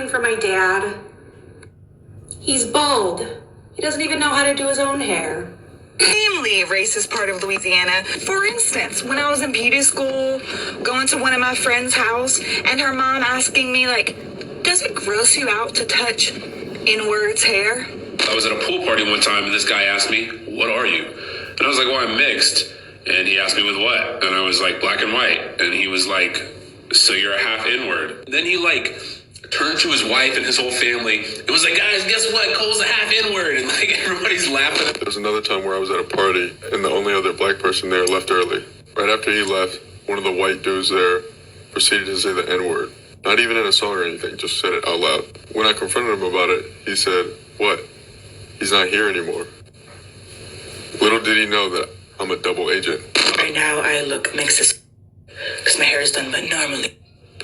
coming for my dad. He's bald. He doesn't even know how to do his own hair. Extremely racist part of Louisiana. For instance, when I was in beauty school, going to one of my friend's house, and her mom asking me, like, does it gross you out to touch N-word's hair? I was at a pool party one time, and this guy asked me, what are you? And I was like, well, I'm mixed. And he asked me with what? And I was like, black and white. And he was like, so you're a half N-word. Then he turned to his wife and his whole family and was like, guys, guess what? Cole's a half N-word. And everybody's laughing. There was another time where I was at a party and the only other black person there left early. Right after he left, one of the white dudes there proceeded to say the N-word. Not even in a song or anything, just said it out loud. When I confronted him about it, he said, what? He's not here anymore. Little did he know that I'm a double agent. Right now, I look mixed because my hair is done, but normally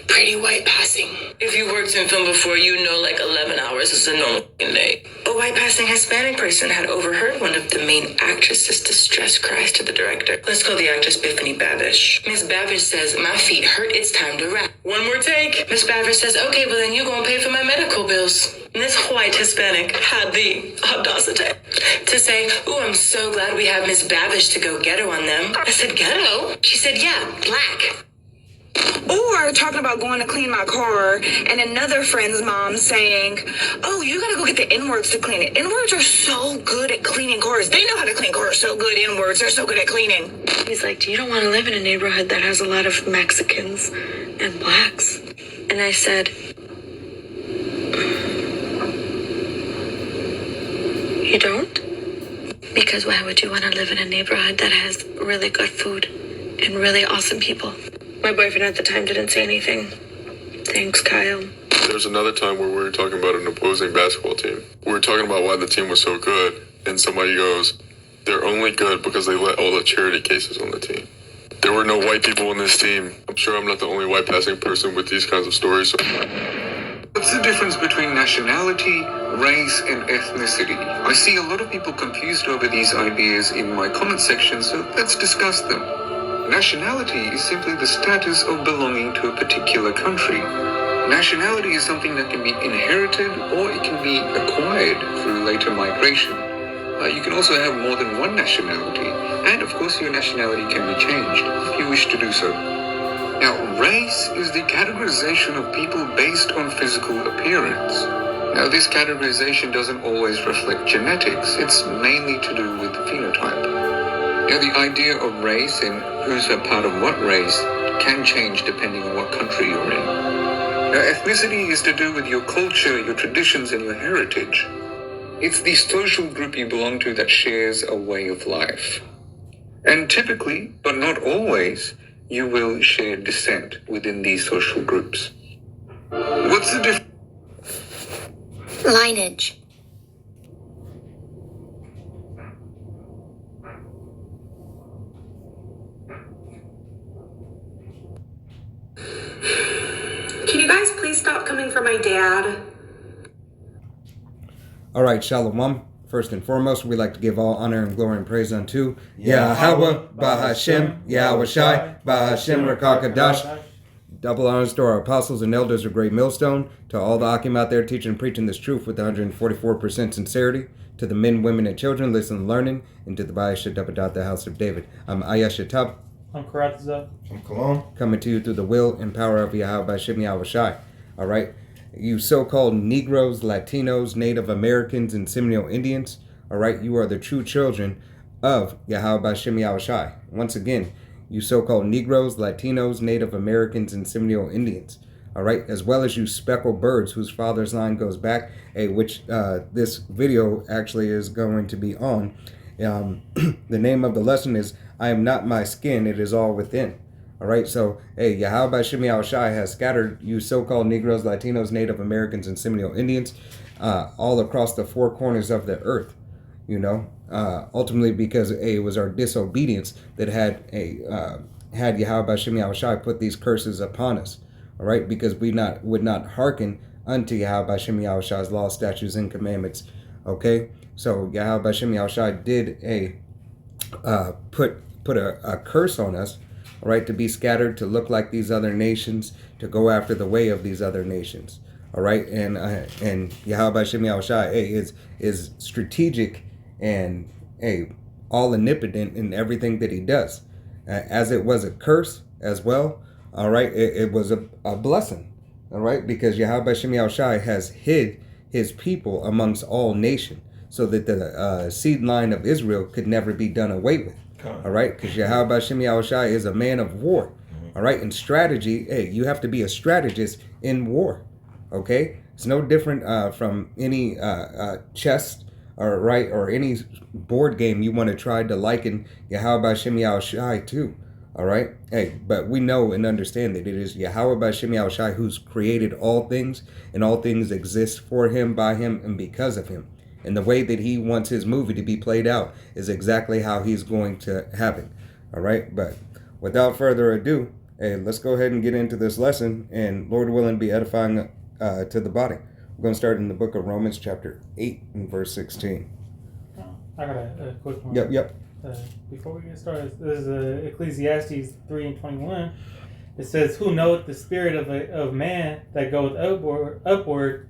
pretty white passing. If you worked in film before, you know 11 hours is a normal day. A white passing Hispanic person had overheard one of the main actresses' distress cries to the director. Let's call the actress Biffany Babish. Miss Babish says, my feet hurt, it's time to wrap. One more take. Miss Babish says, okay, well then you gonna pay for my medical bills. And this white Hispanic had the audacity to say, ooh, I'm so glad we have Miss Babish to go ghetto on them. I said, ghetto? She said, yeah, black. Or talking about going to clean my car and another friend's mom saying, oh, you gotta go get the N-words to clean it. N-words are so good at cleaning cars. They know how to clean cars so good. N-words are so good at cleaning. He's like, you don't want to live in a neighborhood that has a lot of Mexicans and blacks. And I said, you don't? Because why would you want to live in a neighborhood that has really good food and really awesome people? My boyfriend at the time didn't say anything. Thanks, Kyle. There's another time where we were talking about an opposing basketball team. We were talking about why the team was so good, and somebody goes, they're only good because they let all the charity cases on the team. There were no white people on this team. I'm sure I'm not the only white passing person with these kinds of stories. What's the difference between nationality, race, and ethnicity? I see a lot of people confused over these ideas in my comment section, so let's discuss them. Nationality is simply the status of belonging to a particular country. Nationality is something that can be inherited or it can be acquired through later migration. You can also have more than one nationality, and of course your nationality can be changed if you wish to do so. Now, race is the categorization of people based on physical appearance. Now, this categorization doesn't always reflect genetics. It's mainly to do with phenotype. Now, the idea of race and who's a part of what race can change depending on what country you're in. Now, ethnicity is to do with your culture, your traditions, and your heritage. It's the social group you belong to that shares a way of life. And typically, but not always, you will share descent within these social groups. What's the difference? Lineage. Can you guys please stop coming for my dad? All right, Shalom. First and foremost, we like to give all honor and glory and praise unto Yahweh, Bahashem, Yahweh Shai, Bahashem Rakakadash. Double honors to our apostles and elders of Great Millstone, to all the Akim out there teaching and preaching this truth with 144% sincerity, to the men, women, and children listening and learning, and to the Bayashatabbadat, the house of David. I'm Ayashatab. I'm Karatza. I'm Cologne. Coming to you through the will and power of Yahweh Bahashem Yahweh Shai. All right. You so-called Negroes, Latinos, Native Americans, and Seminole Indians, all right, you are the true children of Yahweh Bahashem Yahweh Shai. Once again, you so-called Negroes, Latinos, Native Americans, and Seminole Indians, all right, as well as you speckled birds whose father's line goes back, which this video actually is going to be on. The name of the lesson is, I am not my skin, it is all within. All right, so, Yahweh Bahashem Yahweh Shai has scattered you so-called Negroes, Latinos, Native Americans, and Seminole Indians all across the four corners of the earth, you know, ultimately because, it was our disobedience that had Yahweh Bahashem Yahweh Shai put these curses upon us, all right, because we would not hearken unto Yahweh Bahashem Yahweh Shai's laws, statutes, and commandments, okay? So, Yahweh Bahashem Yahweh Shai did put a curse on us, all right, to be scattered, to look like these other nations, to go after the way of these other nations. All right, and Yahweh Shem Yahushai is strategic and all omnipotent in everything that he does. As it was a curse as well. All right, it was a blessing. All right, because Yahweh Shem Yahushai has hid his people amongst all nations, so that the seed line of Israel could never be done away with. All right, because Yahweh Shem Yahushai is a man of war. All right, in strategy, you have to be a strategist in war. Okay, it's no different from any chess or any board game you want to try to liken Yahweh Shem Yahushai to. All right, but we know and understand that it is Yahweh Shem Yahushai who's created all things, and all things exist for him, by him, and because of him. And the way that he wants his movie to be played out is exactly how he's going to have it. All right, but without further ado, let's go ahead and get into this lesson, and Lord willing, be edifying to the body. We're going to start in the book of Romans, chapter 8, and verse 16. I got a quick one. Yep. Before we get started, this is Ecclesiastes 3 and 21. It says, "Who knoweth the spirit of man that goeth upward,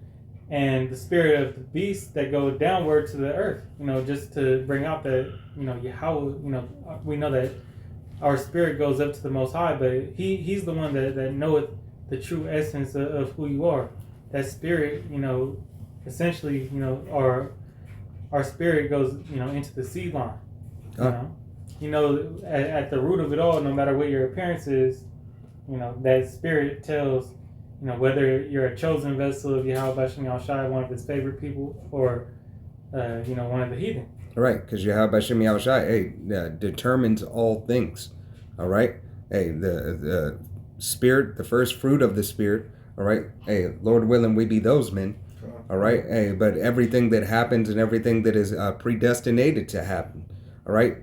and the spirit of the beast that goeth downward to the earth." Just to bring out that, Yahweh, we know that our spirit goes up to the Most High, but He's the one that knoweth the true essence of who you are. That spirit, essentially, our spirit goes, into the seed line. At the root of it all, no matter what your appearance is, that spirit tells, whether you're a chosen vessel of Yahweh Shem Yahushai, one of his favorite people, or, one of the heathen. Right, because Yahweh Shem Yahushai, determines all things. All right, the spirit, the first fruit of the spirit. All right, Lord willing, we be those men. All right, but everything that happens and everything that is predestinated to happen. All right,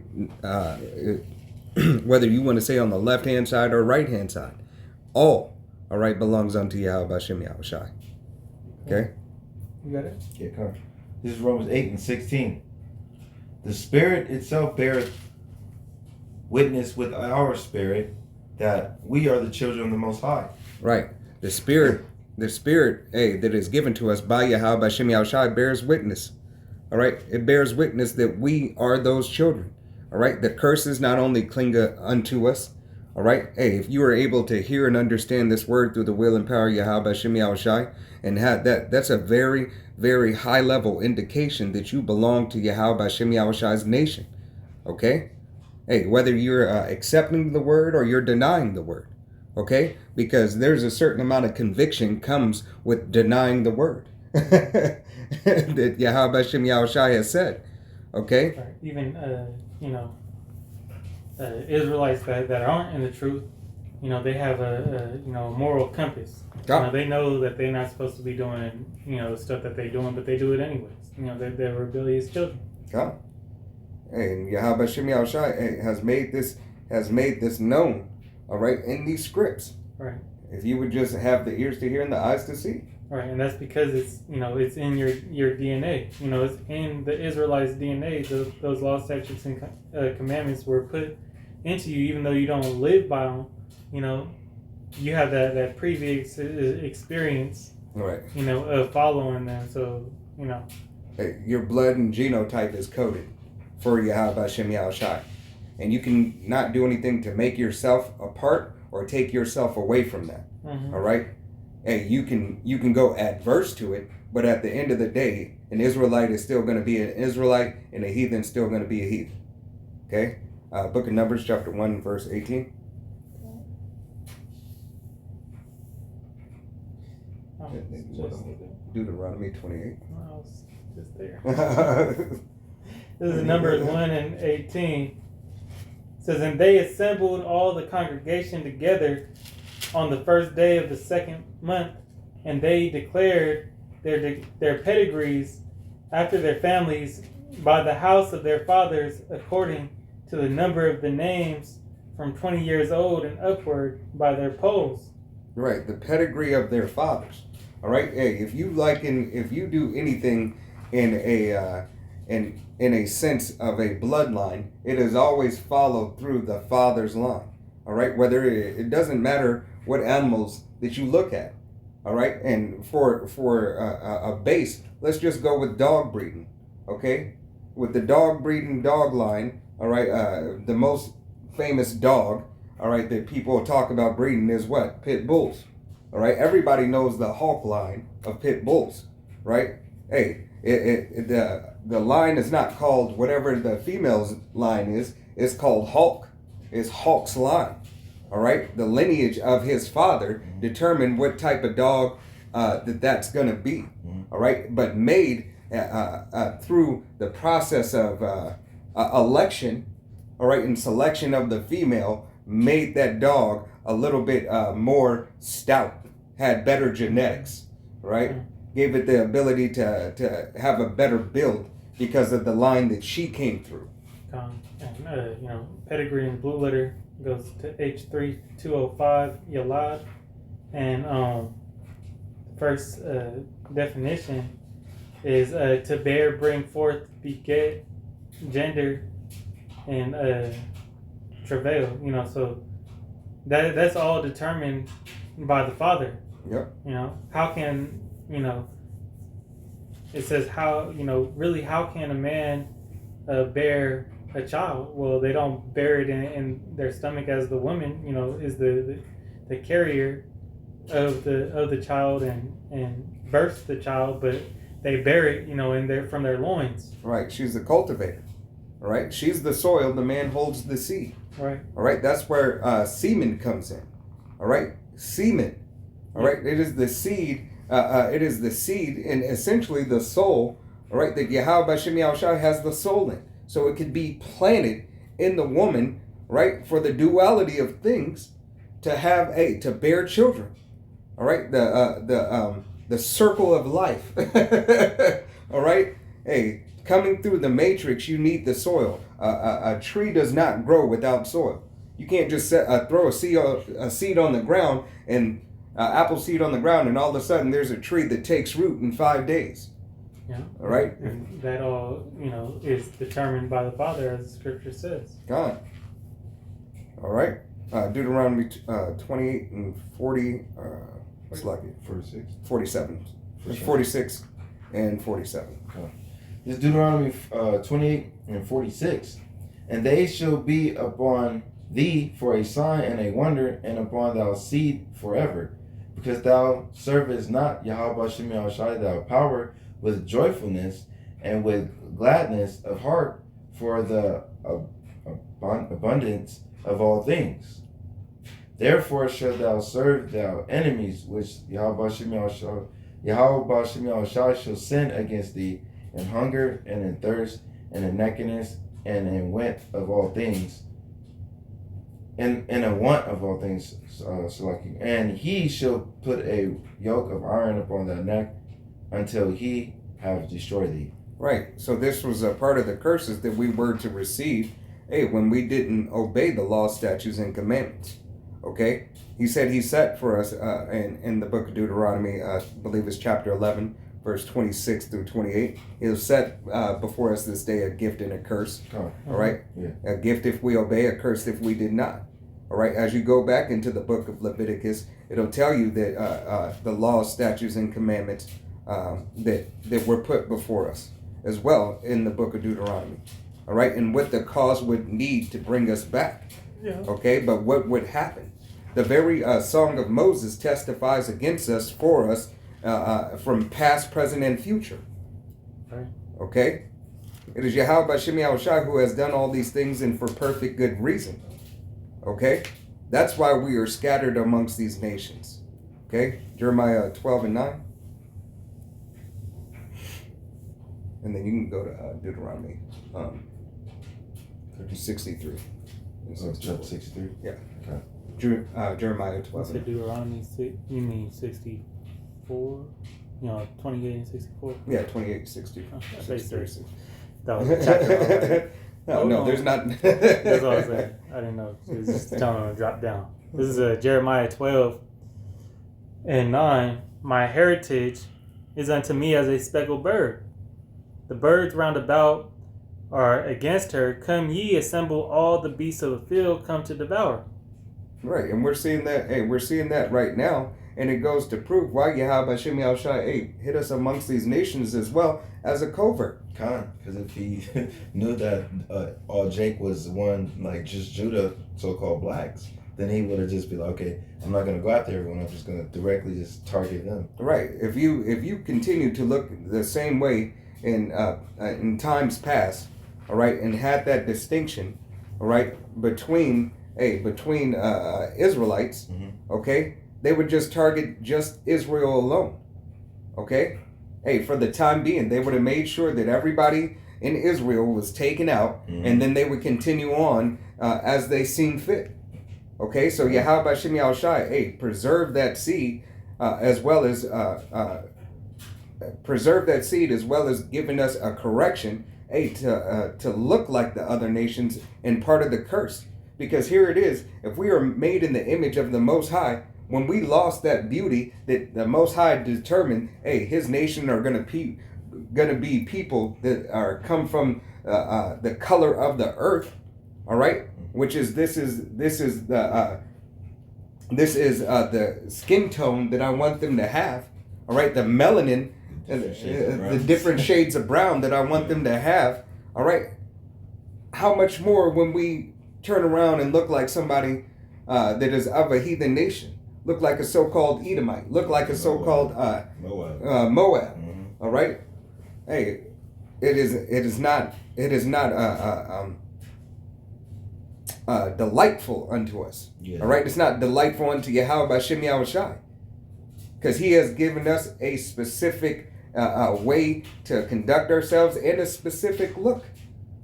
whether you want to say on the left-hand side or right-hand side, all right, belongs unto Yahweh Shem Yahushai. Okay? You got it? Yeah, come on. This is Romans 8 and 16. The Spirit itself beareth witness with our spirit that we are the children of the Most High. Right. The Spirit, that is given to us by Yahweh Shem Yahushai bears witness. All right, it bears witness that we are those children. All right, the curses not only cling unto us. All right, if you are able to hear and understand this word through the will and power of Yahweh Shem Yahushai, and have that's a very, very high level indication that you belong to Yahweh Shem Yahushai's nation. Okay, whether you're accepting the word or you're denying the word. Okay, because there's a certain amount of conviction comes with denying the word. That Yahweh Shem Yahushai has said. Okay? Right. Even, Israelites that aren't in the truth, they have a moral compass. They know that they're not supposed to be doing, the stuff that they're doing, but they do it anyways. They're rebellious children. Yeah. And Yahweh Shem Yahushai has made this known, all right, in these scripts. Right. If you would just have the ears to hear and the eyes to see. Right, and that's because it's it's in your DNA. It's in the Israelites' DNA. Those laws, statutes, and commandments were put into you, even though you don't live by them. You have that previous experience. Right. Of following them. So your blood and genotype is coded for Yahweh Shem Yahushai, and you can not do anything to make yourself apart or take yourself away from that. Mm-hmm. All right. You can go adverse to it, but at the end of the day, an Israelite is still going to be an Israelite, and a heathen is still going to be a heathen. Okay? Book of Numbers, chapter 1, verse 18. Deuteronomy 28. I was just there. This is Numbers 1 and 18. It says, "And they assembled all the congregation together on the first day of the second month, and they declared their pedigrees after their families by the house of their fathers, according to the number of the names from 20 years old and upward by their polls." Right, the pedigree of their fathers. All right, if you do anything in a sense of a bloodline, it is always followed through the father's line. All right, whether it doesn't matter what animals that you look at. All right, and for a base, let's just go with dog breeding. Okay, with the dog breeding dog line. All right, the most famous dog. All right, that people talk about breeding is what? Pit bulls. All right, everybody knows the Hulk line of pit bulls, right? Hey, the line is not called whatever the female's line is. It's called Hulk. It's Hulk's line. All right, the lineage of his father determined what type of dog that's gonna be. All right, but made through the process of election, all right, and selection of the female, made that dog a little bit more stout, had better genetics, right? Gave it the ability to have a better build because of the line that she came through. And pedigree in blue letter goes to H3205 Yalad, and first definition is to bear, bring forth, beget, gender, and travail. So that's all determined by the father. Yep. How can it says really how can a man bear a child? Well, they don't bear it in their stomach as the woman is the carrier of the child and births the child, but they bear it from their loins. Right. She's the cultivator. All right. She's the soil. The man holds the seed. Right. All right. That's where semen comes in. All right. Semen. All right. It is the seed. It is the seed and essentially the soul. All right. That Yahweh B'Shem Yahushua has the soul in. So it could be planted in the woman, right, for the duality of things, to bear children. All right, the circle of life. All right, hey, coming through the matrix, you need the soil. A tree does not grow without soil. You can't just throw a seed on the ground and apple seed on the ground, and all of a sudden there's a tree that takes root in 5 days. Yeah. All right. And that all, is determined by the Father, as the Scripture says. God. All right. Deuteronomy 28 and 40. What's lucky? 46. 47. 46 and 47. This is Deuteronomy 28 and 46. And they shall be upon thee for a sign and a wonder, and upon thy seed forever, because thou servest not Yahweh Shem Yahushai thy power with joyfulness and with gladness of heart for the abundance of all things. Therefore shalt thou serve thy enemies, which Yahweh Shem Yahushai shall send against thee, in hunger and in thirst and in nakedness and in want of all things. And a want of all things, and he shall put a yoke of iron upon thy neck until he have destroyed thee. Right. So this was a part of the curses that we were to receive, when we didn't obey the law, statutes, and commandments. Okay? He said he set for us in the book of Deuteronomy, I believe it's chapter 11, verse 26 through 28. He'll set before us this day a gift and a curse. All right? Yeah. A gift if we obey, a curse if we did not. All right? As you go back into the book of Leviticus, it'll tell you that the law, statutes, and commandments that were put before us as well in the book of Deuteronomy. All right, and what the cause would need to bring us back. Yeah. Okay, but what would happen? The very Song of Moses testifies against us, for us, from past, present, and future. Right. Okay, it is Yahweh B'Shem Yahushai who has done all these things, and for perfect good reason. Okay, that's why we are scattered amongst these nations. Okay, Jeremiah 12 and 9. And then you can go to Deuteronomy 63. Chapter 63? Yeah. Okay. Jeremiah 12. What's Deuteronomy 6? You mean 64? 28 and 64? Yeah, 28, 60. Oh, 66. That was a chapter. No, there's not. That's all I was saying. I didn't know. It was just telling them to drop down. This is Jeremiah 12 and 9. My heritage is unto me as a speckled bird. The birds round about are against her. Come ye, assemble all the beasts of the field, come to devour. Right, and we're seeing that. Hey, we're seeing that right now, and it goes to prove why Yahweh Hashem Yahushai, hey, hit us amongst these nations as well as a covert. Because if he knew that all Jake was one, like just Judah, so-called blacks, then he would have just been like, okay, I'm not gonna go after everyone. I'm just gonna directly just target them. Right. If you continue to look the same way in times past, all right, and had that distinction, all right, between Israelites, okay, they would just target just Israel alone, okay. Hey, for the time being, they would have made sure that everybody in Israel was taken out, and then they would continue on as they seen fit. Okay, so Yahweh Hashem Yahushai, hey, preserve that seed as well as giving us a correction, hey, to look like the other nations and part of the curse. Because here it is, if we are made in the image of the Most High, when we lost that beauty that the Most High determined, hey, His nation are gonna be people that are come from the color of the earth, all right, which is this is the skin tone that I want them to have, all right, the melanin, the different shades of brown that I want them to have, all right. How much more when we turn around and look like somebody that is of a heathen nation? Look like a so-called Edomite. Look like a so-called Moab. All right. Hey, it is not delightful unto us. Yeah. All right. It's not delightful unto Yahweh Hashem Yahushai, because He has given us a specific way to conduct ourselves and a specific look.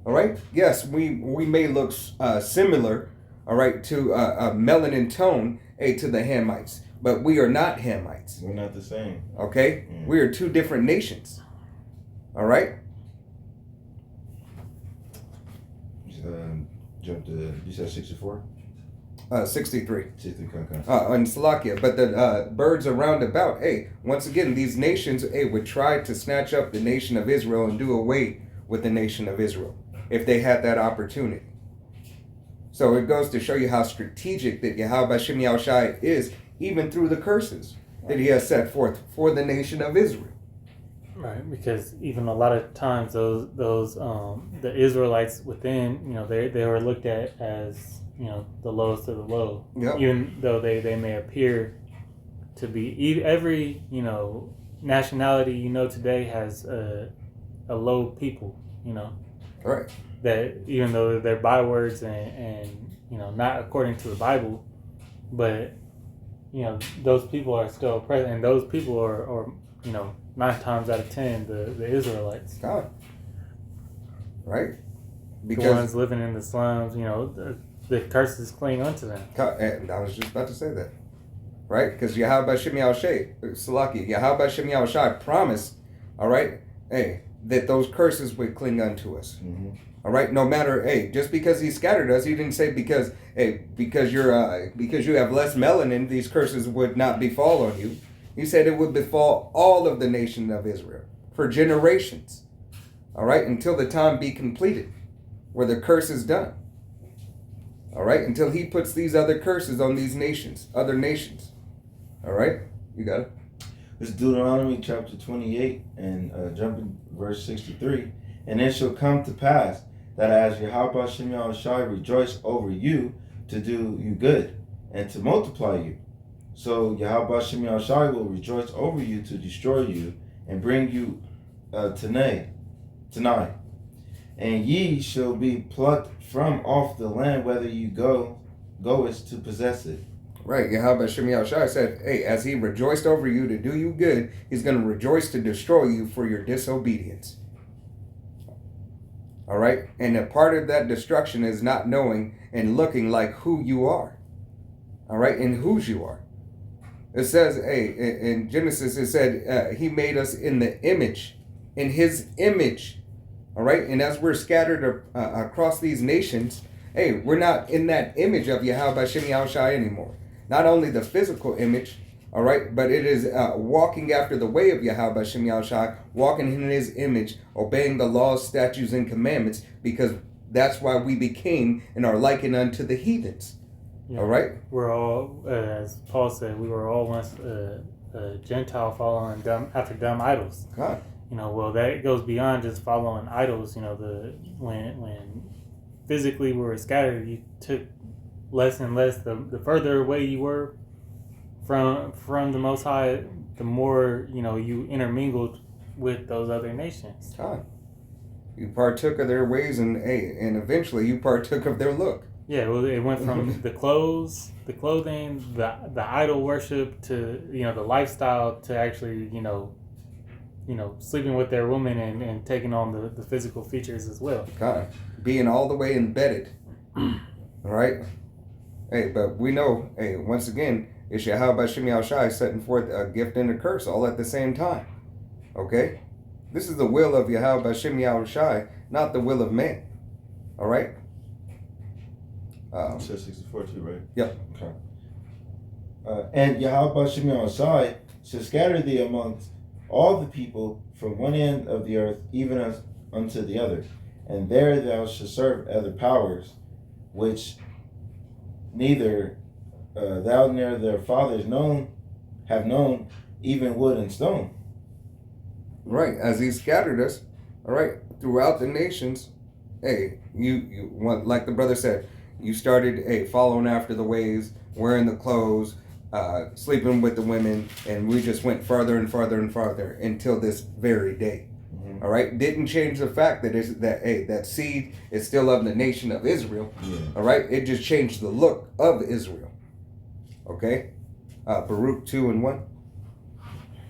All right. Yes, we may look similar. All right, to a melanin tone, to the Hamites. But we are not Hamites. We're not the same. Okay? We are two different nations. All right? Jump to, you said 64? 63. 63, okay. On Slovakia. But the birds around about, hey, once again, these nations, hey, would try to snatch up the nation of Israel and do away with the nation of Israel if they had that opportunity. So it goes to show you how strategic that Yahweh Hashem Yahushai is, even through the curses that He has set forth for the nation of Israel. Right, because even a lot of times those the Israelites within, they were looked at as, the lowest of the low. Yep. Even though they may appear to be, every, nationality, today has a low people, Right. That even though they're bywords and not according to the Bible, but those people are still present, and those people are 9 times out of 10 the Israelites. God. Right. Because the ones living in the slums, the curses cling onto them. And I was just about to say that. Right? Because Yahweh Hashem Yahushai promised, all right, hey, that those curses would cling unto us. All right, no matter, hey, just because He scattered us, He didn't say because you have less melanin, these curses would not befall on you. He said it would befall all of the nation of Israel for generations. All right, until the time be completed, where the curse is done. All right, until He puts these other curses on these nations, other nations. All right, you got it. This is Deuteronomy chapter 28 and jumping verse 63. And it shall come to pass that as Yahweh Hashem Yahushai rejoice over you to do you good and to multiply you, so Yahweh Hashem Yahushai will rejoice over you to destroy you and bring you tonight. And ye shall be plucked from off the land, whether you goest to possess it. Right, Yahweh Hashem Yahushai said, hey, as He rejoiced over you to do you good, He's going to rejoice to destroy you for your disobedience. All right, and a part of that destruction is not knowing and looking like who you are. All right, and whose you are. It says, hey, in Genesis, it said He made us in the image, in His image. All right, and as we're scattered across these nations, hey, we're not in that image of Yahweh Hashem Yahushai anymore. Not only the physical image, all right, but it is walking after the way of Yahweh Hashem Yahushai, walking in His image, obeying the laws, statutes, and commandments, because that's why we became and are likened unto the heathens. Yeah. All right. We're all, as Paul said, we were all once Gentile following after dumb idols. God. Well, that goes beyond just following idols. When physically we were scattered, you took less and less. The further away you were from the Most High, the more you intermingled with those other nations. God. You partook of their ways, and eventually you partook of their look. Yeah, well, it went from the clothing, the idol worship to the lifestyle to actually sleeping with their women and taking on the physical features as well. God, being all the way embedded. All right. Hey, but we know. Hey, once again, it's Yahweh Shem Yahushai setting forth a gift and a curse all at the same time. Okay, this is the will of Yahweh Shem Yahushai, not the will of man. All right. You said 64 too, right? Yep. Okay. And Yahweh Shem Yahushai shall scatter thee amongst all the people from one end of the earth, even as unto the other. And there thou shalt serve other powers, which neither thou nor their fathers have known, even wood and stone. Right, as he scattered us, all right, throughout the nations. Hey, you want, like the brother said, you started following after the ways, wearing the clothes, sleeping with the women, and we just went farther and farther and farther until this very day. Mm-hmm. All right, didn't change the fact that that seed is still of the nation of Israel. Yeah. All right, it just changed the look of Israel. Okay, Baruch 2 and 1,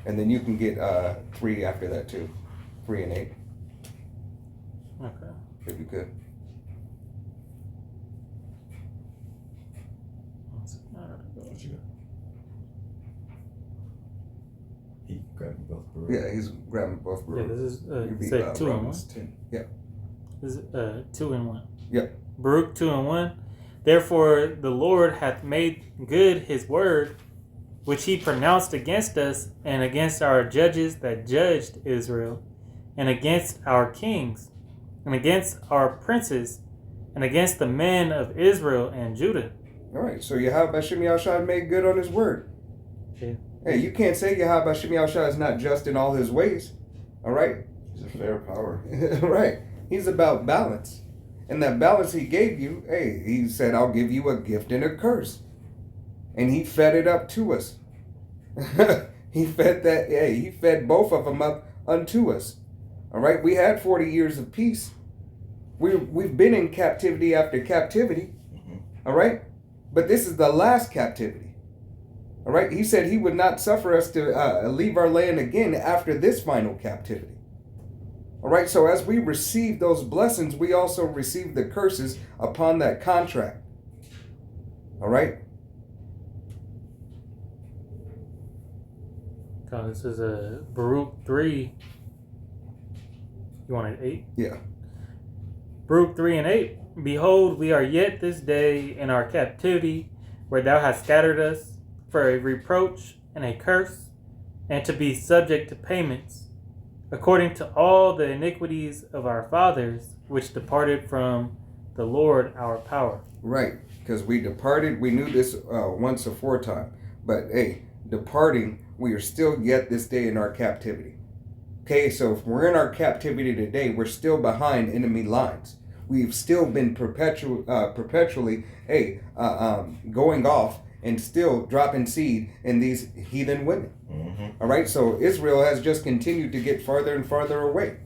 and then you can get 3 after that too, 3 and 8. Okay, if you could. What you got? He grabbing both. Yeah, he's grabbing both. Yeah, this is say 2 and 1. 10. Yeah. This is 2 and 1. Yep. Baruch 2 and 1. Therefore the Lord hath made good his word, which he pronounced against us, and against our judges that judged Israel, and against our kings, and against our princes, and against the men of Israel and Judah. All right, so Yahweh Shem Yahushai made good on his word. Okay. Hey, you can't say Yahweh Shem Yahushai is not just in all his ways. All right? He's a fair power. Right. He's about balance. And that balance he gave you, hey, he said, I'll give you a gift and a curse. And he fed it up to us. He fed both of them up unto us. All right? We had 40 years of peace. We've been in captivity after captivity. Mm-hmm. All right? But this is the last captivity. All right? He said he would not suffer us to leave our land again after this final captivity. All right? So as we receive those blessings, we also receive the curses upon that contract. All right? This is a Baruch 3. You want an 8? Yeah. Baruch 3 and 8. Behold, we are yet this day in our captivity, where thou hast scattered us, for a reproach and a curse, and to be subject to payments, according to all the iniquities of our fathers, which departed from the Lord our power. Right, because we departed. We knew this once aforetime. But, hey, departing, we are still yet this day in our captivity. Okay, so if we're in our captivity today, we're still behind enemy lines. We've still been perpetually going off and still dropping seed in these heathen women. Mm-hmm. All right, so Israel has just continued to get farther and farther away.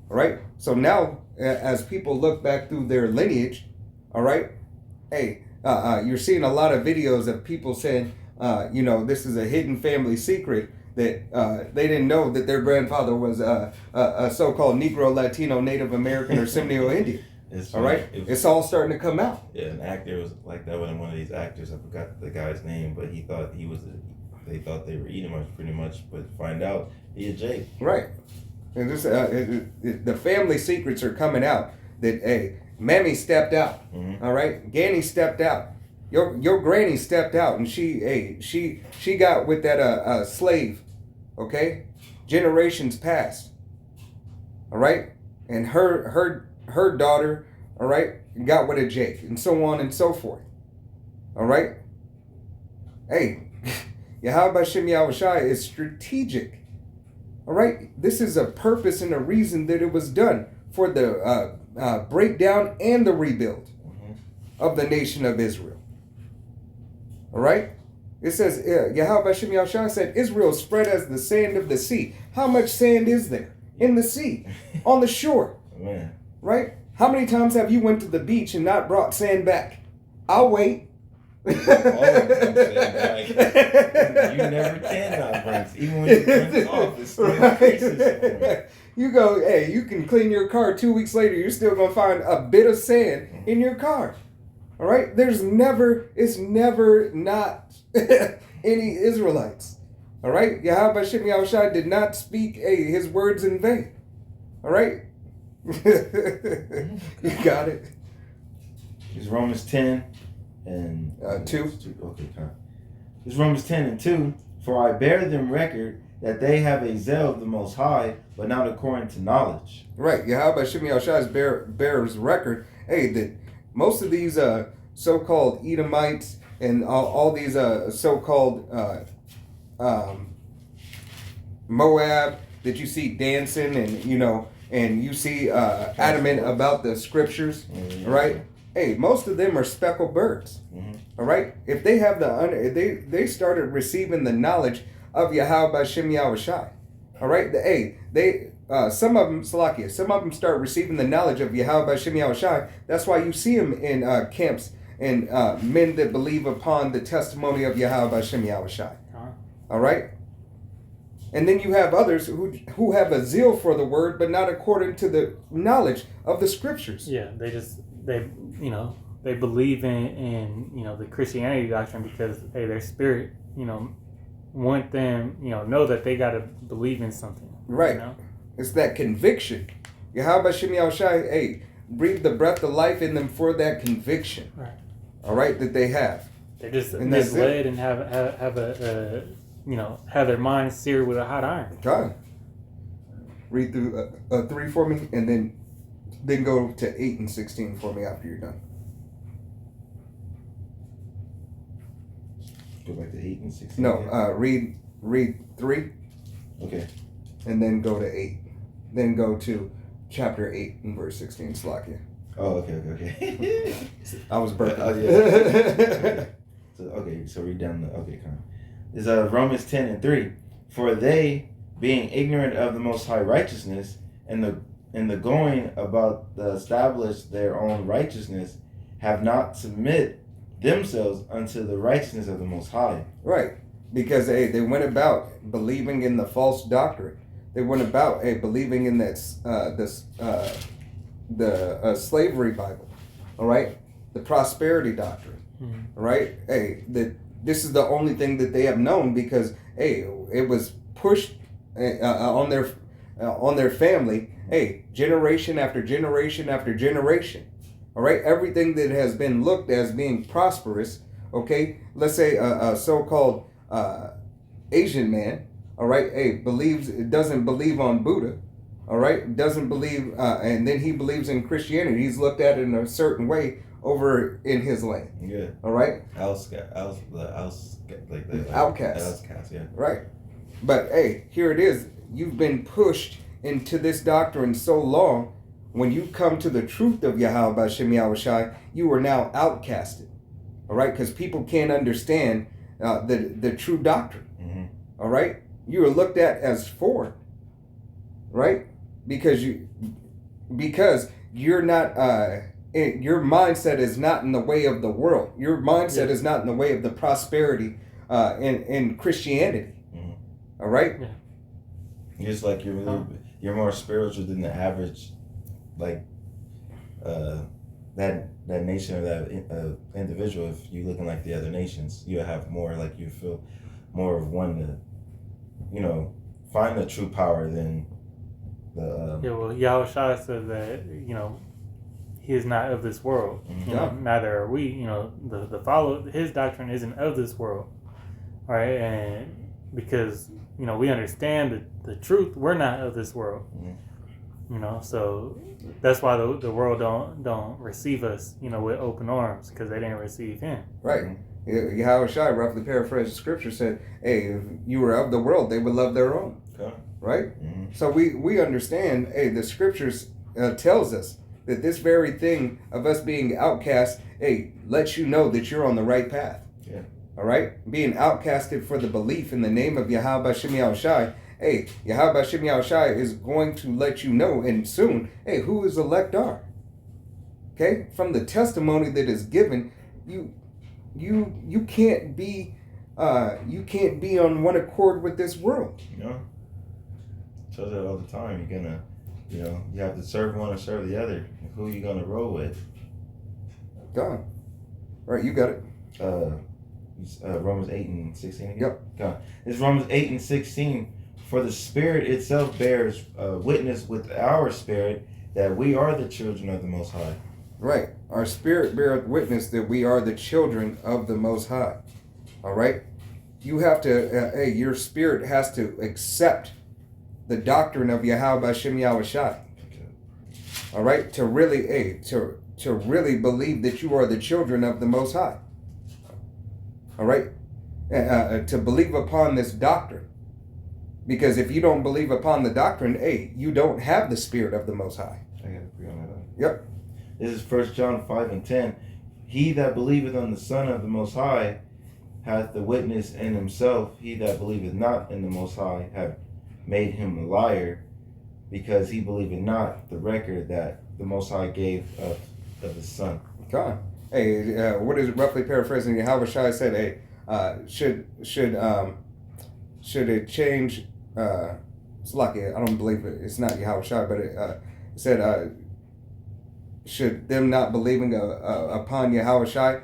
All right, so now as people look back through their lineage, all right, you're seeing a lot of videos of people saying, this is a hidden family secret, that they didn't know that their grandfather was a so-called Negro, Latino, Native American, or Seminole Indian. All right, it's all starting to come out. Yeah, an actor was like that. One of these actors, I forgot the guy's name, but he thought they thought they were eating much, pretty much, but find out he a Jake. Right, and this, the family secrets are coming out. That Mammy stepped out. Mm-hmm. All right, Ganny stepped out. Your granny stepped out, and she got with that slave. Okay, generations passed. All right, and her daughter, all right, got with a Jake, and so on and so forth. All right? Hey, Yahweh Shem Yahushai is strategic. All right? This is a purpose and a reason that it was done for the breakdown and the rebuild of the nation of Israel. All right? It says, Yahweh Shem Yahushai said, Israel is spread as the sand of the sea. How much sand is there in the sea, on the shore? Man. Right? How many times have you went to the beach and not brought sand back? I'll wait. You never can not bring, even when you bring it off, it's still increases. You go, hey, you can clean your car 2 weeks later, you're still gonna find a bit of sand in your car. All right? It's never not any Israelites. All right? Yahweh Shem Yahushai did not speak his words in vain. All right? You got it. It's Romans 10 and 2. Okay, fine. It's Romans 10 and 2. For I bear them record that they have a zeal of the Most High, but not according to knowledge. Right. Yahweh Shem Yahushai bears record. Hey, that most of these so-called Edomites and all these so-called Moab that you see dancing and you see adamant about the scriptures, right? Hey, most of them are speckled birds. All right, if they have they started receiving the knowledge of Yahweh Shem Yahushai. All right, some of them start receiving the knowledge of Yahweh Shem Yahushai. That's why you see them in camps and men that believe upon the testimony of Yahweh Shem Yahushai. All right. And then you have others who have a zeal for the word, but not according to the knowledge of the scriptures. Yeah, they believe in the Christianity doctrine because their spirit want them know that they got to believe in something. Right. It's that conviction. Yahweh Shem Yahushai, breathe the breath of life in them for that conviction. Right. All right, that they have. They're just misled and have have their minds seared with a hot iron. God. Read through 3 for me, and then go to 8 and 16 for me after you're done. Go back to 8 and 16. No, read 3. Okay. And then go to 8. Then go to chapter 8 and verse 16. Slakia. Oh, okay. I was burping. Oh, yeah. So read down the. Okay, come on. It's Romans 10 and 3. For they, being ignorant of the Most High righteousness, and the going about the establish their own righteousness, have not submit themselves unto the righteousness of the Most High. Right. Because they went about believing in the false doctrine. They went about believing in that the slavery Bible. All right, the prosperity doctrine. All right. This is the only thing that they have known because it was pushed on their family. Generation after generation after generation. All right, everything that has been looked as being prosperous. Okay, let's say a so-called Asian man. All right, doesn't believe on Buddha. All right, doesn't believe, and then he believes in Christianity. He's looked at it in a certain way over in his land. Yeah. All right. Outcast, yeah. Right. But here it is. You've been pushed into this doctrine so long. When you come to the truth of Yahweh Shem Yahushai, you are now outcasted. All right, because people can't understand the true doctrine. Mm-hmm. All right, you are looked at as foreign. Right, because you're not. Your mindset is not in the way of the world. Your mindset is not in the way of the prosperity in Christianity. Mm-hmm. All right. Yeah. It's like you're more spiritual than the average, like that nation or that individual. If you're looking like the other nations, you have more like you feel more of one to, find the true power than the. Yahushua says that he is not of this world. Mm-hmm. Neither are we. The follow his doctrine isn't of this world. All right, and because we understand the truth, we're not of this world. Mm-hmm. You know, so that's why the world don't receive us, you know, with open arms, because they didn't receive him. Right. Yahweh Shai, roughly paraphrased the scripture, said, hey, if you were of the world, they would love their own. Okay. Right? Mm-hmm. So we understand, hey, the scriptures tells us that this very thing of us being outcast, hey, lets you know that you're on the right path. Yeah. All right? Being outcasted for the belief in the name of Yahweh Bashem Yahushai, hey, Yahweh Bashem Yahushai is going to let you know, and soon, hey, who his elect are. Okay? From the testimony that is given, you can't be on one accord with this world. You know? Tells that all the time. You're gonna, you know, you have to serve one or serve the other. Who you gonna roll with? God. Right, you got it. Romans 8:16 again? Yep. God. It's Romans 8:16. For the Spirit itself bears witness with our spirit that we are the children of the Most High. Right. Our spirit beareth witness that we are the children of the Most High. All right? You have to, your spirit has to accept the doctrine of Yahweh Bashem Yahushai. All right? To really, to really believe that you are the children of the Most High. All right? To believe upon this doctrine. Because if you don't believe upon the doctrine, you don't have the spirit of the Most High. I gotta agree on that. Yep. This is 1 John 5:10. He that believeth on the Son of the Most High hath the witness in himself. He that believeth not in the Most High hath made him a liar, because he believeth not the record that the Most High gave of his Son. God. What is roughly paraphrasing? Yahweh Shai said, should it change? It's lucky. I don't believe it. It's not Yahweh Shai, but it said, should them not believing upon Yahweh Shai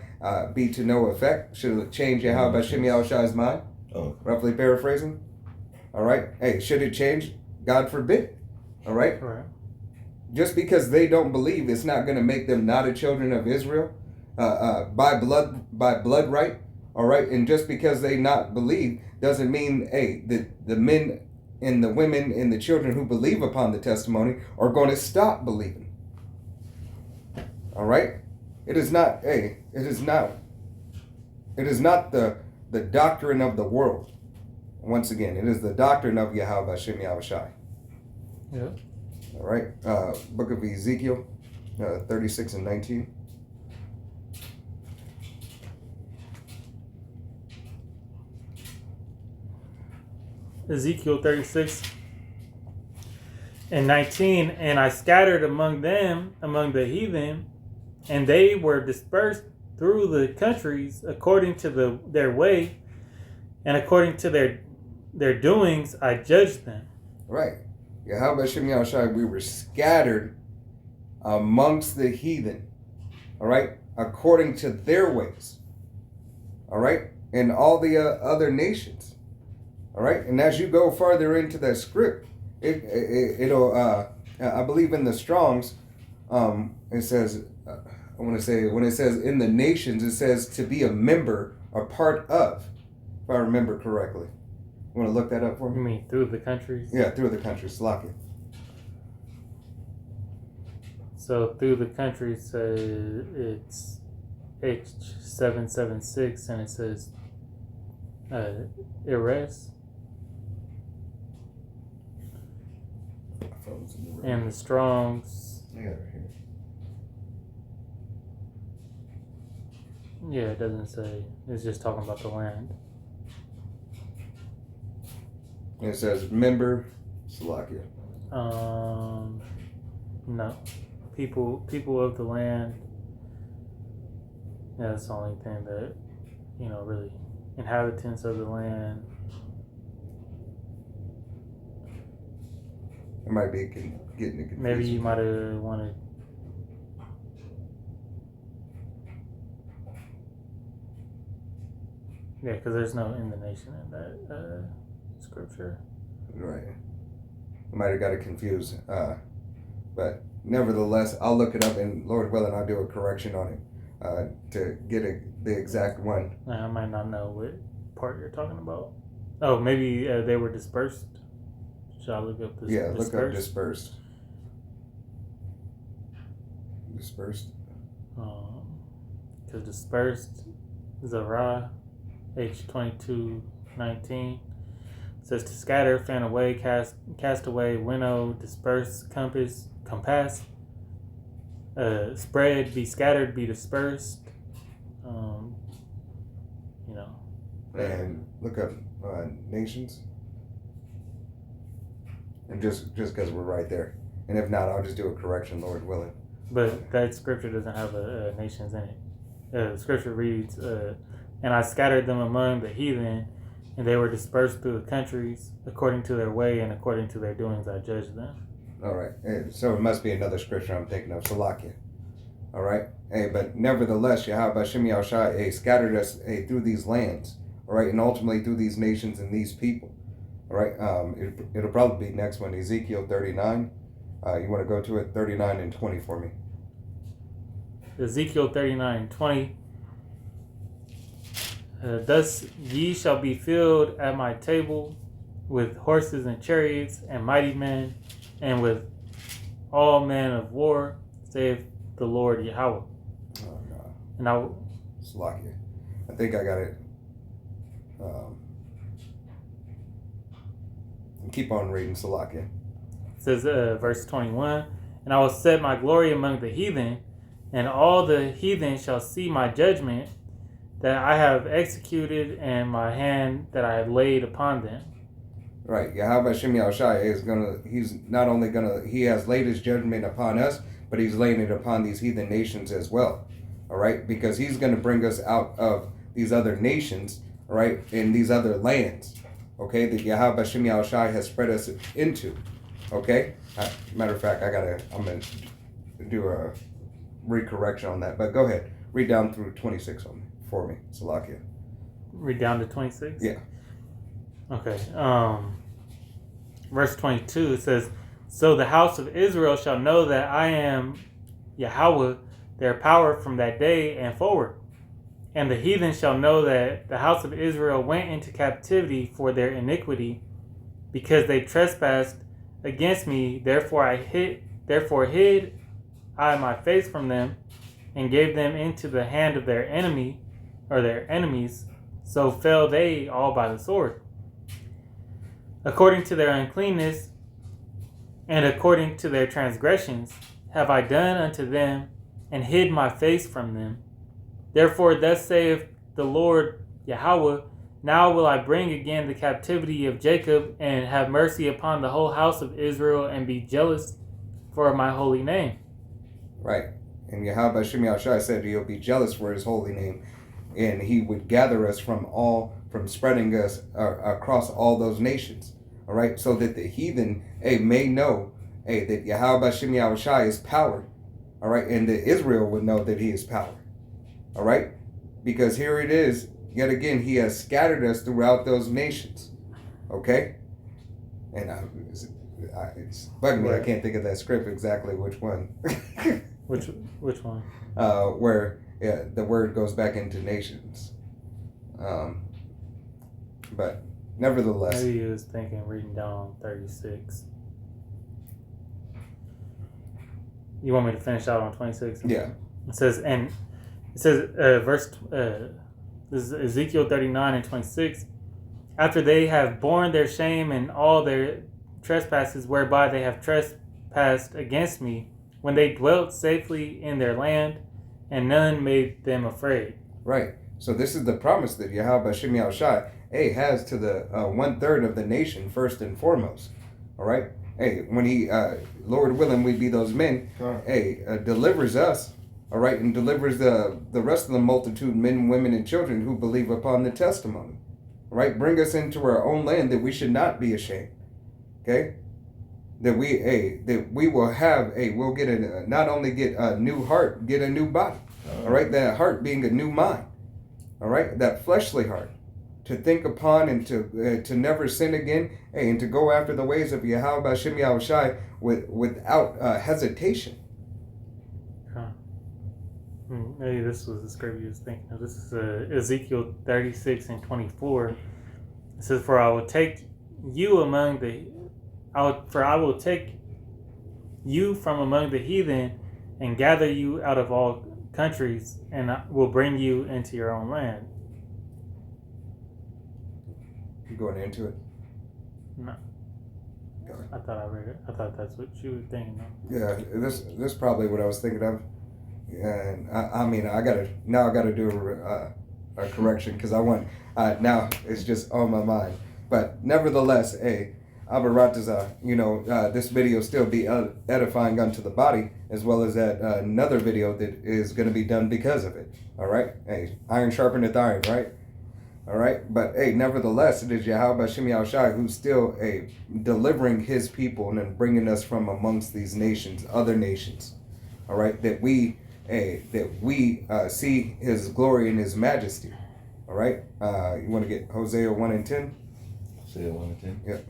be to no effect? Should it change Yahweh Bashem Yahushai's mind? Oh. Roughly paraphrasing. All right. Should it change? God forbid. All right. Right. Just because they don't believe, it's not going to make them not a children of Israel by blood right. All right. And just because they not believe doesn't mean, the men and the women and the children who believe upon the testimony are going to stop believing. All right. It is not the doctrine of the world. Once again, it is the doctrine of Yahweh Bashem Yahushai. Yeah. All right. Book of Ezekiel, 36 and 19. Ezekiel 36 and 19. And I scattered among them, among the heathen, and they were dispersed through the countries according to their way, and according to their doings I judged them. Right. Yahweh Bashem Yahushai, we were scattered amongst the heathen. All right. According to their ways. All right. And all the other nations. All right. And as you go farther into that script, it'll, I believe in the Strongs, it says, I want to say, when it says in the nations, it says to be a member or part of, if I remember correctly. You want to look that up for You me? mean through the countries? Yeah, through the country, Slovakia. So through the countries, it's H776, and it says Eres. And the Strongs. I got it right here. Yeah, it doesn't say. It's just talking about the land. And it says member, Slovakia. No. People of the land. Yeah, that's the only thing that, really. Inhabitants of the land. It might be getting it confused. Maybe you might have wanted. Yeah, because there's no in the nation in that scripture. Right. I might have got it confused. But nevertheless, I'll look it up, and Lord willing, I'll do a correction on it to get the exact one. I might not know what part you're talking about. Oh, maybe they were dispersed. Should I look up this? Yeah, look up dispersed. Dispersed. Because dispersed, Zerah, H22:19 says to scatter, fan away, cast away, winnow, disperse, compass, spread, be scattered, be dispersed. And look up nations. And just because we're right there. And if not, I'll just do a correction, Lord willing. But that scripture doesn't have a nations in it. The scripture reads, and I scattered them among the heathen, and they were dispersed through the countries, according to their way and according to their doings I judged them. All right. So it must be another scripture I'm thinking of, Salakia. All right. But nevertheless, Yahweh Hashem Yahushua scattered us through these lands. All right. And ultimately through these nations and these people. All right. It'll probably be next one, Ezekiel 39. You want to go to it, 39 and 20 for me. Ezekiel 39:20. Thus ye shall be filled at my table with horses and chariots and mighty men, and with all men of war, saith the Lord Yahweh. Oh, no. And I will... Salakia. I think I got it. Keep on reading, Salakia. It says, verse 21, and I will set my glory among the heathen, and all the heathen shall see my judgment that I have executed, and my hand that I have laid upon them. Right. Yahweh Hashem Yahushua he has laid his judgment upon us, but he's laying it upon these heathen nations as well. All right. Because he's going to bring us out of these other nations, right, in these other lands, okay, that Yahweh Hashem Yahushua has spread us into. Okay. Matter of fact, I'm going to do a recorrection on that, but go ahead. Read down through 26 for me, Salakia. Read down to 26? Yeah. Okay. Verse 22, it says, so the house of Israel shall know that I am Yahweh, their power from that day and forward. And the heathen shall know that the house of Israel went into captivity for their iniquity, because they trespassed against me. Therefore hid I my face from them, and gave them into the hand of their enemy, or their enemies. So fell they all by the sword. According to their uncleanness, and according to their transgressions, have I done unto them, and hid my face from them. Therefore thus saith the Lord Yahweh, now will I bring again the captivity of Jacob, and have mercy upon the whole house of Israel, and be jealous for my holy name. Right. And Yahweh Hashem Yahushua said he'll be jealous for his holy name, and he would gather us from spreading us across all those nations. All right. So that the heathen may know that Yahweh Hashem Yahushua is power. All right. And that Israel would know that he is power. All right. Because here it is. Yet again, he has scattered us throughout those nations. Okay. And it's bugging me. I can't think of that script exactly which one. Which one? Where the word goes back into nations. But nevertheless. Maybe he was thinking reading down 36. You want me to finish out on 26? Yeah. It says, this is Ezekiel 39 and 26. After they have borne their shame and all their trespasses whereby they have trespassed against me, when they dwelt safely in their land, and none made them afraid. Right. So this is the promise that Yahweh Hashem Yahushua has to the 1/3 of the nation first and foremost. All right. When he, Lord willing, we be those men. Delivers us. All right, and delivers the rest of the multitude, men, women, and children who believe upon the testimony. All right. Bring us into our own land that we should not be ashamed. Okay. That we will have we'll get not only get a new heart, get a new body. All right, that heart being a new mind. All right, that fleshly heart to think upon and to never sin again, and to go after the ways of Yahweh Hashem Yahushua without hesitation. Maybe this was the scripture you was thinking of. This is Ezekiel 36 and 24. It says, "For I will take you I will take you from among the heathen, and gather you out of all countries, and I will bring you into your own land. You going into it? No. Go ahead. I thought I read it. I thought that's what you were thinking of. Yeah, this is probably what I was thinking of. And I mean, I gotta do a correction because I want now it's just on my mind. But nevertheless, Abaratazah, this video still be edifying unto the body, as well as that another video that is going to be done because of it. All right, hey, iron sharpeneth iron, right? All right, but hey, nevertheless, it is Yahweh Shem Yahushai who's still delivering his people and then bringing us from amongst these nations, other nations. All right, that we see his glory and his majesty. All right, you want to get Hosea 1:10? Hosea 1:10. Yep.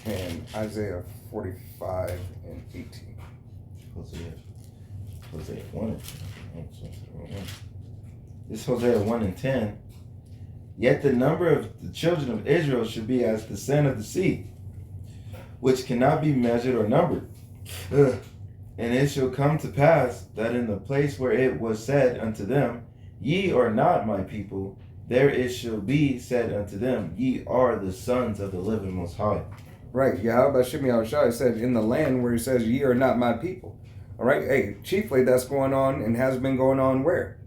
And Isaiah 45:18. Hosea 1. This Hosea 1:10. Yet the number of the children of Israel should be as the sand of the sea, which cannot be measured or numbered. And it shall come to pass that in the place where it was said unto them, Ye are not my people, there it shall be said unto them, Ye are the sons of the living Most High. Right, Yahweh Shem Yahushai said in the land where he says, Ye are not my people. All right, hey, chiefly that's going on and has been going on where?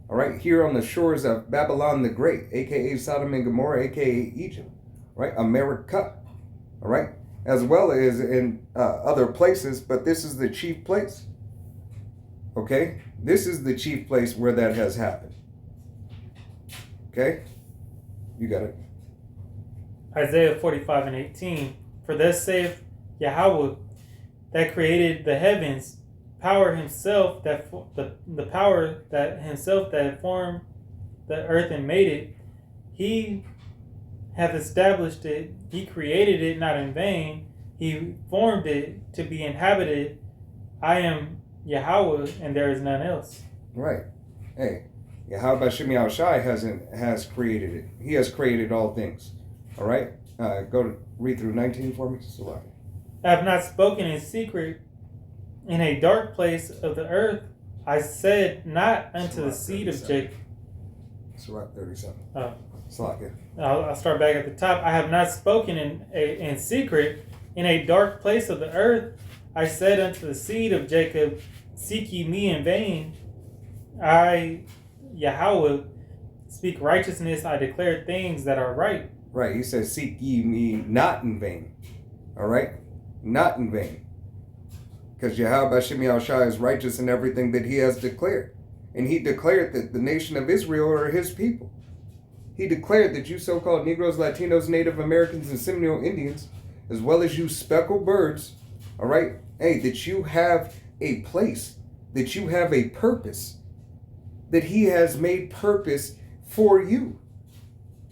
All right, here on the shores of Babylon the Great, aka Sodom and Gomorrah, aka Egypt, right? America, all right, as well as in other places, but this is the chief place. Okay, this is the chief place where that has happened. Okay, you got it. Isaiah 45:18. For thus saith Yahweh, that created the heavens, power himself that the power that himself that formed the earth and made it. He hath established it. He created it not in vain. He formed it to be inhabited. I am Yahweh, and there is none else. Right. Hey, Yahweh Shem Yahushai has created it. He has created all things. All right. Go to read through 19 for me. I have not spoken in secret in a dark place of the earth. I said not unto the seed of Jacob. Sirach 37. Oh. Slack. I'll start back at the top. I have not spoken in secret in a dark place of the earth. I said unto the seed of Jacob, Seek ye me in vain. I, Yahweh, speak righteousness. I declare things that are right. Right. He says, Seek ye me not in vain. All right? Not in vain. Because Yahweh Shem Yahushai is righteous in everything that he has declared. And he declared that the nation of Israel are his people. He declared that you so-called Negroes, Latinos, Native Americans, and Seminole Indians, as well as you speckled birds, all right, hey, that you have a place, that you have a purpose, that he has made purpose for you,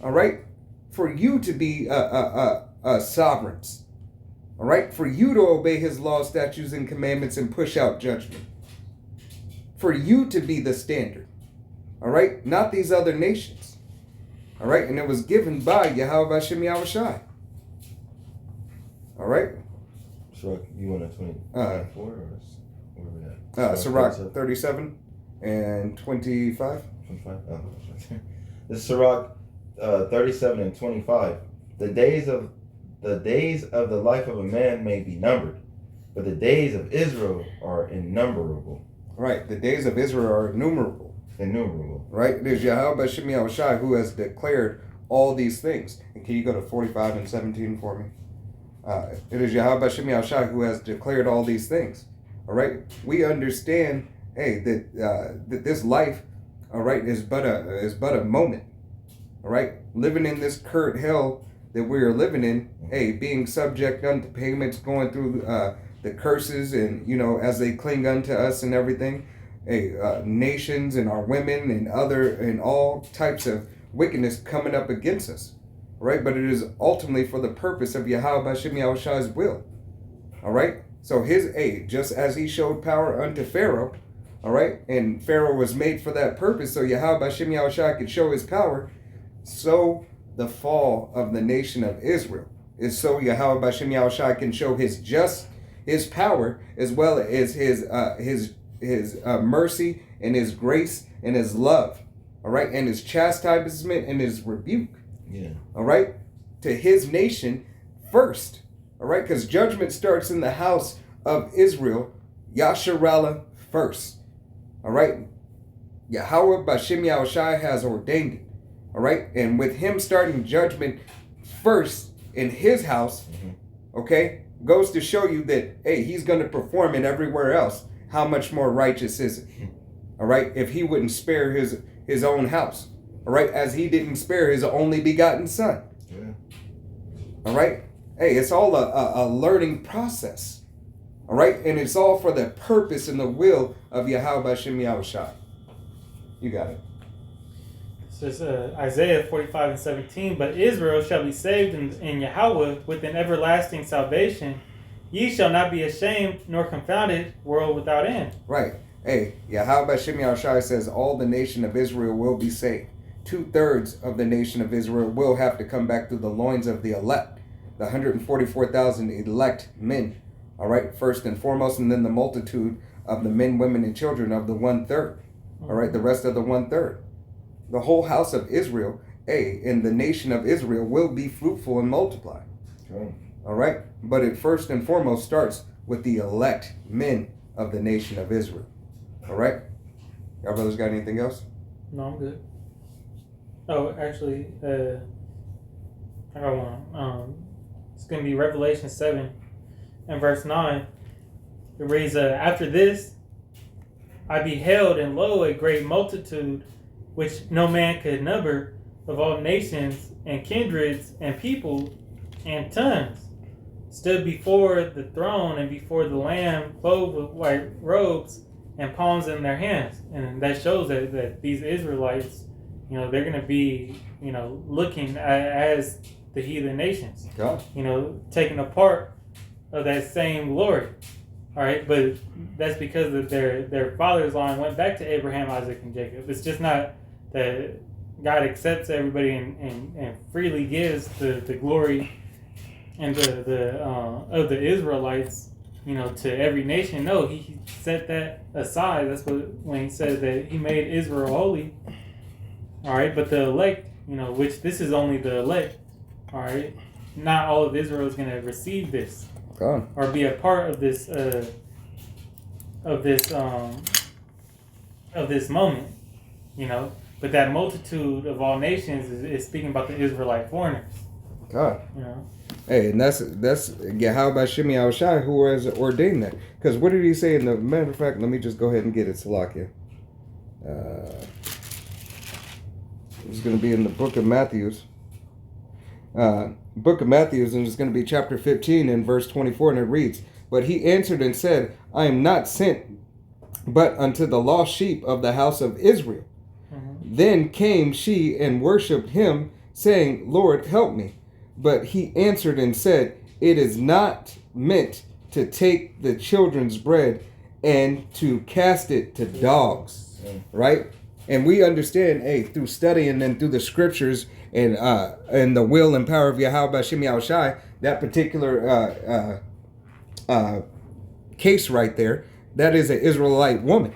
all right, for you to be sovereigns, all right, for you to obey his laws, statutes, and commandments and push out judgment, for you to be the standard, all right, not these other nations. All right, and it was given by Yahweh Shem Yahushai. All right. So you want a 24 or where we at? Sirach 37 and 25. 25. Oh, this is Sirach 37 and 25. The days of the life of a man may be numbered, but the days of Israel are innumerable. Right, the days of Israel are innumerable. Right? It is Yahweh Shem Yahushai who has declared all these things. And can you go to 45 and 17 for me? It is Yahweh Shem Yahushai who has declared all these things. All right? We understand, hey, that this life, all right, is but a moment. All right? Living in this current hell that we are living in, hey, being subject unto payments, going through the curses and, as they cling unto us and everything. Nations and our women and all types of wickedness coming up against us, right? But it is ultimately for the purpose of Yahweh Shem Yahushai's will, all right? So his aid, just as he showed power unto Pharaoh, all right? And Pharaoh was made for that purpose, so Yahweh Shem Yahushai could show his power. So the fall of the nation of Israel, is so Yahweh Bashem Yahushai can show his power, as well as his mercy and his grace and his love, all right, and his chastisement and his rebuke, all right, to his nation first, all right, because judgment starts in the house of Israel, Yasharallah first, all right. Yahweh Bashem Yahushai has ordained it, all right, and with him starting judgment first in his house, okay, goes to show you that, hey, he's going to perform it everywhere else. How much more righteous is it? All right, if he wouldn't spare his own house, all right, as he didn't spare his only begotten son. All right, hey, it's all a learning process, all right, and it's all for the purpose and the will of Yahweh Bashem Yahushai. You got it. This is Isaiah 45:17. But Israel shall be saved in Yahweh with an everlasting salvation. Ye shall not be ashamed nor confounded, world without end. Right. Hey, Yahweh Bashem Yahushai says all the nation of Israel will be saved. 2/3 of the nation of Israel will have to come back through the loins of the elect. The 144,000 elect men. All right, first and foremost, and then the multitude of the men, women, and children of the 1/3. All right, the rest of the 1/3. The whole house of Israel, and the nation of Israel will be fruitful and multiply. Okay. All right, but it first and foremost starts with the elect men of the nation of Israel. All right, y'all brothers got anything else? No, I'm good. Oh, actually, I got one. It's going to be Revelation 7 and verse 9. It reads, after this, I beheld, and lo, a great multitude, which no man could number, of all nations and kindreds and people and tongues, stood before the throne and before the Lamb, clothed with white robes and palms in their hands. And that shows that these Israelites, they're going to be, looking as the heathen nations, God. taking a part of that same glory. All right, but that's because of their father's line went back to Abraham, Isaac, and Jacob. It's just not that God accepts everybody and freely gives the glory and the of the Israelites, to every nation. No, he set that aside. That's when he said that he made Israel holy. All right, but the elect, which this is only the elect. All right, not all of Israel is going to receive this. God. Or be a part of this moment, But that multitude of all nations is speaking about the Israelite foreigners. God. Hey, and that's Yahweh Bashem Yahushai who has ordained that. Because what did he say in the matter of fact? Let me just go ahead and get it, Salakia. It's going to be in the book of Matthew. Book of Matthew, and it's going to be chapter 15 and verse 24, and it reads, but he answered and said, I am not sent but unto the lost sheep of the house of Israel. Then came she and worshipped him, saying, Lord, help me. But he answered and said, it is not meant to take the children's bread and to cast it to dogs. Right? And we understand, through studying and through the scriptures and the will and power of Yahweh Bashem Yahushai, that particular case right there, that is an Israelite woman.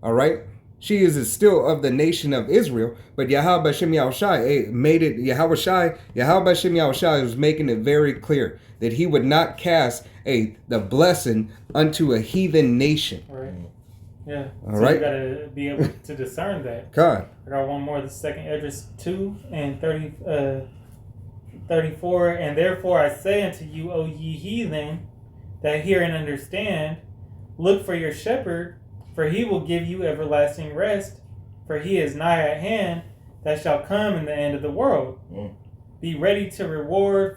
All right? She is still of the nation of Israel, but Yahweh Bashem Yahushai made it, Yahweh Bashem Yahushai was making it very clear that he would not cast the blessing unto a heathen nation. Right. Yeah. All so right. You got to be able to discern that. God. I got one more. The second Esdras 2 and 34. And therefore I say unto you, O ye heathen, that hear and understand, look for your shepherd, for he will give you everlasting rest, for he is nigh at hand, that shall come in the end of the world. Be ready to the reward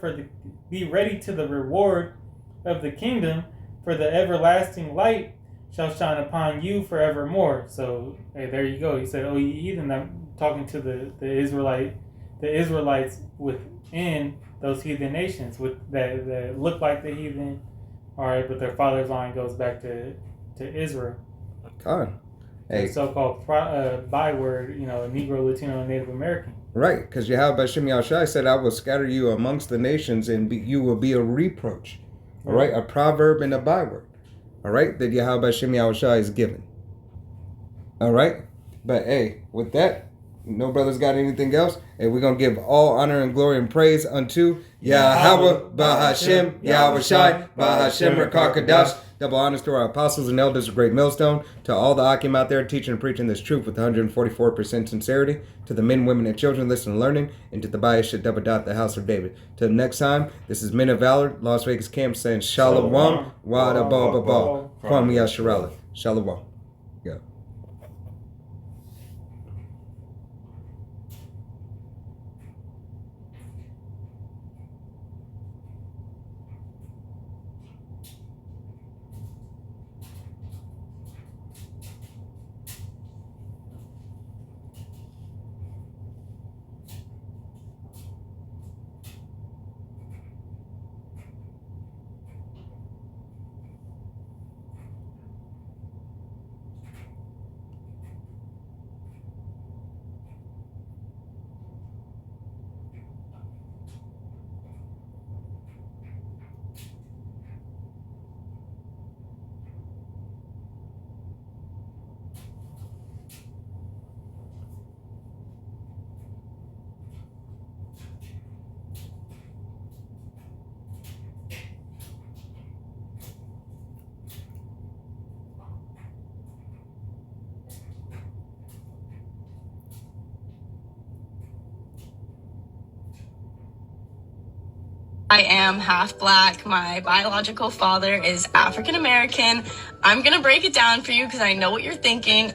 of the kingdom, for the everlasting light shall shine upon you forevermore. So there you go. He said, "Oh, ye heathen." I'm talking to the Israelites within those heathen nations that look like the heathen. All right, but their father's line goes back to Israel. God. The so-called byword, Negro, Latino, and Native American. Right, because Yahweh Shem Yahushai said, I will scatter you amongst the nations and you will be a reproach. All right, a proverb and a byword. All right, that Yahweh Shem Yahushai is given. All right, but hey, with that, no brothers got anything else? And we're going to give all honor and glory and praise unto Yahweh Bahashem Yahushai Bahashem Rakakadash. Double honors to our apostles and elders of Great Millstone, to all the Akim out there teaching and preaching this truth with 144% sincerity, to the men, women, and children listening and learning, and to the Bayeshit Double Dot, the House of David. Till next time, this is Men of Valor, Las Vegas Camp, saying Shalom, Wada Ba Ba Ba, Kwame Yasharala. Shalom. Yeah. I am half black. My biological father is African American. I'm gonna break it down for you because I know what you're thinking.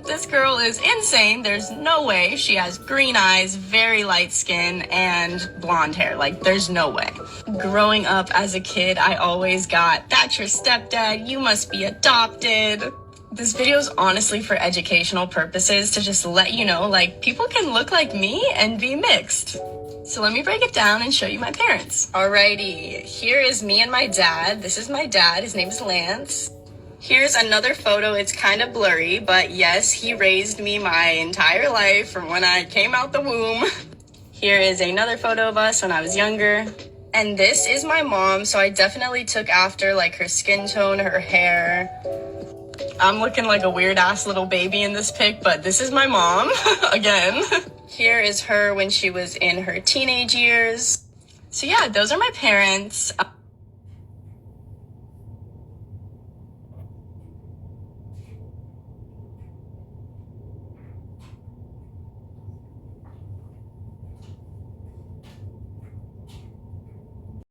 This girl is insane. There's no way. She has green eyes, very light skin, and blonde hair. Like, there's no way. Growing up as a kid, I always got, that's your stepdad, you must be adopted. This video is honestly for educational purposes to just let you know, like, people can look like me and be mixed. So let me break it down and show you my parents. Alrighty, here is me and my dad. This is my dad, his name is Lance. Here's another photo, it's kind of blurry, but yes, he raised me my entire life from when I came out the womb. Here is another photo of us when I was younger. And this is my mom, so I definitely took after like her skin tone, her hair. I'm looking like a weird ass little baby in this pic, but this is my mom, again. Here is her when she was in her teenage years. So yeah, those are my parents.